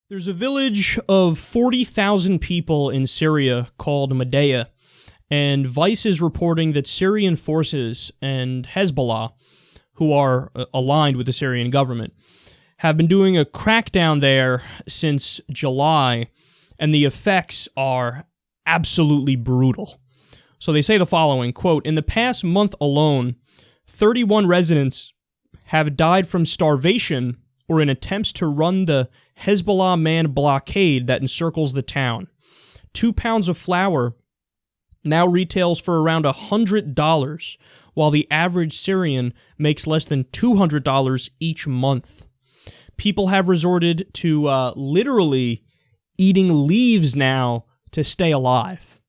There's a village of 40,000 people in Syria called Medea, and Vice is reporting that Syrian forces and Hezbollah, who are aligned with the Syrian government, have been doing a crackdown there since July, and the effects are absolutely brutal. So they say the following, quote, "In the past month alone, 31 residents have died from starvation or in attempts to run the Hezbollah-manned blockade that encircles the town. 2 pounds of flour now retails for around $100, while the average Syrian makes less than $200 each month. People have resorted to literally eating leaves now to stay alive."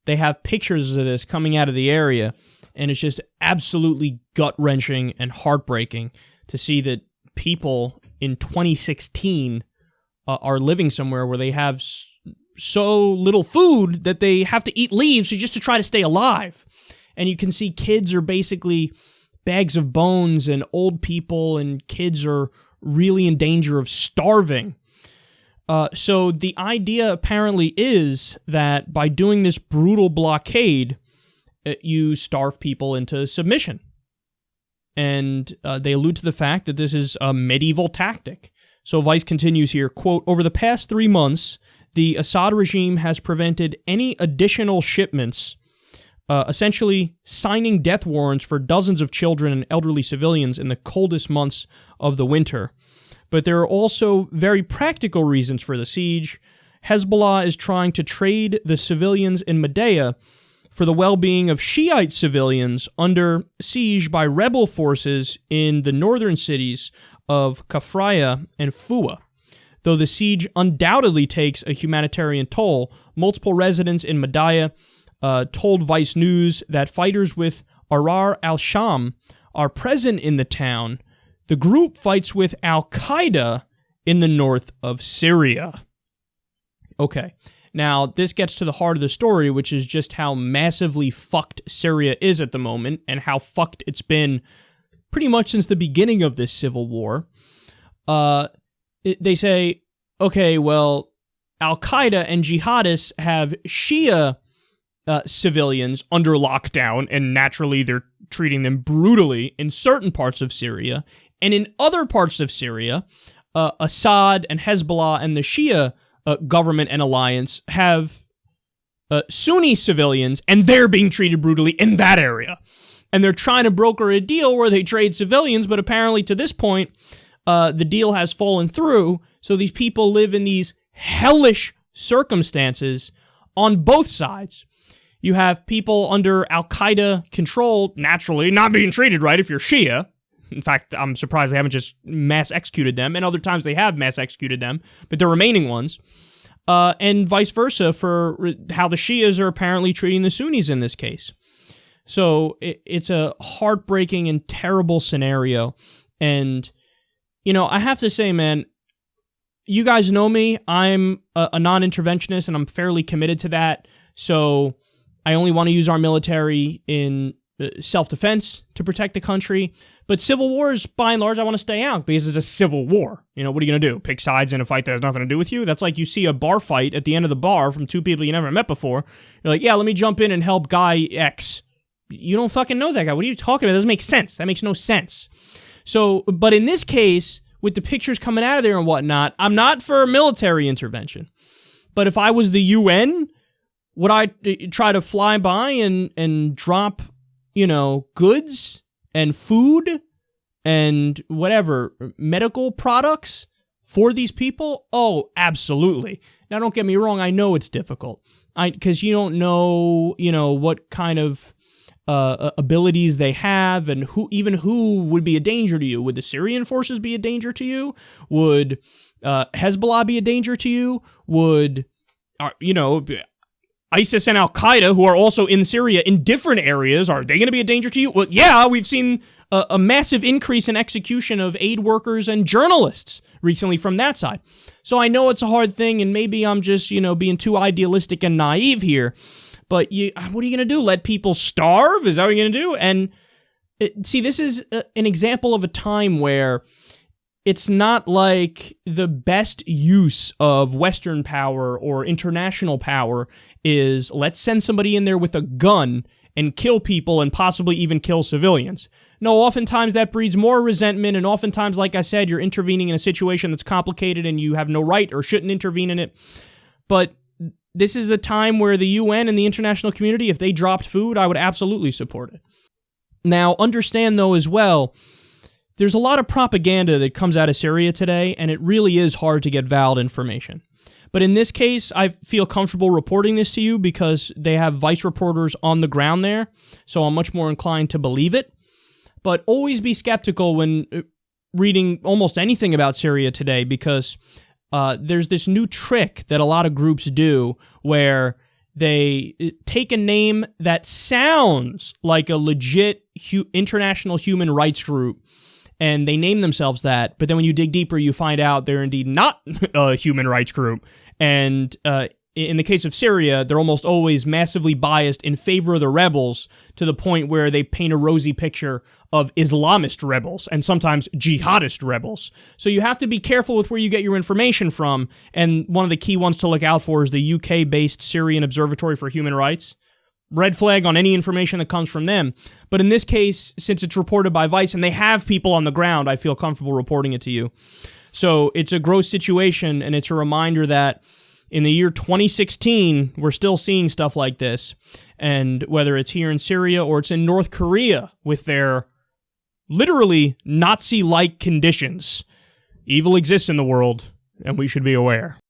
They have pictures of this coming out of the area, and it's just absolutely gut-wrenching and heartbreaking to see that people in 2016 are living somewhere where they have so little food that they have to eat leaves just to try to stay alive. And you can see kids are basically bags of bones, and old people and kids are really in danger of starving. So the idea apparently is that by doing this brutal blockade, you starve people into submission. And they allude to the fact that this is a medieval tactic. So Vice continues here, quote, "Over the past 3 months, the Assad regime has prevented any additional shipments, essentially signing death warrants for dozens of children and elderly civilians in the coldest months of the winter. But there are also very practical reasons for the siege. Hezbollah is trying to trade the civilians in Medea for the well-being of Shiite civilians under siege by rebel forces in the northern cities of Kafraya and Fua. Though the siege undoubtedly takes a humanitarian toll, multiple residents in Medea told Vice News that fighters with Arar al-Sham are present in the town. The group fights with al-qaeda in the north of Syria." Okay. Now, this gets to the heart of the story, which is just how massively fucked Syria is at the moment, and how fucked it's been pretty much since the beginning of this civil war. They say, okay, well, al-Qaeda and jihadists have Shia civilians under lockdown, and naturally they're treating them brutally in certain parts of Syria, and in other parts of Syria, Assad and Hezbollah and the Shia government and alliance have Sunni civilians, and they're being treated brutally in that area. And they're trying to broker a deal where they trade civilians, but apparently to this point, the deal has fallen through, so these people live in these hellish circumstances on both sides. You have people under al-Qaeda control, naturally, not being treated right if you're Shia. In fact, I'm surprised they haven't just mass executed them, and other times they have mass executed them, but the remaining ones. And vice versa for how the Shias are apparently treating the Sunnis in this case. So it's a heartbreaking and terrible scenario. And, you know, I have to say, man, you guys know me. I'm a non-interventionist, and I'm fairly committed to that. So I only want to use our military in self-defense to protect the country. But civil wars, by and large, I want to stay out because it's a civil war. You know, what are you going to do? Pick sides in a fight that has nothing to do with you? That's like you see a bar fight at the end of the bar from two people you never met before. You're like, yeah, let me jump in and help guy X. You don't fucking know that guy. What are you talking about? That doesn't make sense. That makes no sense. So, but in this case, with the pictures coming out of there and whatnot, I'm not for military intervention. But if I was the UN, would I try to fly by and drop, you know, goods and food and whatever, medical products for these people? Oh, absolutely. Now, don't get me wrong. I know it's difficult. Because you don't know, you know, what kind of abilities they have, and who would be a danger to you. Would the Syrian forces be a danger to you? Would Hezbollah be a danger to you? Would, you know, ISIS and al-Qaeda, who are also in Syria in different areas, are they going to be a danger to you? Well, yeah, we've seen a massive increase in execution of aid workers and journalists recently from that side. So I know it's a hard thing, and maybe I'm just, you know, being too idealistic and naive here. But what are you going to do? Let people starve? Is that what you're going to do? And see, this is an example of a time where it's not like the best use of Western power or international power is let's send somebody in there with a gun and kill people and possibly even kill civilians. No, oftentimes that breeds more resentment, and oftentimes, like I said, you're intervening in a situation that's complicated and you have no right or shouldn't intervene in it. But this is a time where the UN and the international community, if they dropped food, I would absolutely support it. Now, understand, though, as well, there's a lot of propaganda that comes out of Syria today, and it really is hard to get valid information. But in this case, I feel comfortable reporting this to you because they have Vice reporters on the ground there, so I'm much more inclined to believe it. But always be skeptical when reading almost anything about Syria today, because there's this new trick that a lot of groups do where they take a name that sounds like a legit international human rights group, and they name themselves that, but then when you dig deeper, you find out they're indeed not a human rights group. And in the case of Syria, they're almost always massively biased in favor of the rebels to the point where they paint a rosy picture of Islamist rebels and sometimes jihadist rebels. So you have to be careful with where you get your information from, and one of the key ones to look out for is the UK-based Syrian Observatory for Human Rights. Red flag on any information that comes from them. But in this case, since it's reported by Vice and they have people on the ground, I feel comfortable reporting it to you. So it's a gross situation, and it's a reminder that in the year 2016, we're still seeing stuff like this. And whether it's here in Syria or it's in North Korea with their literally Nazi-like conditions, evil exists in the world, and we should be aware.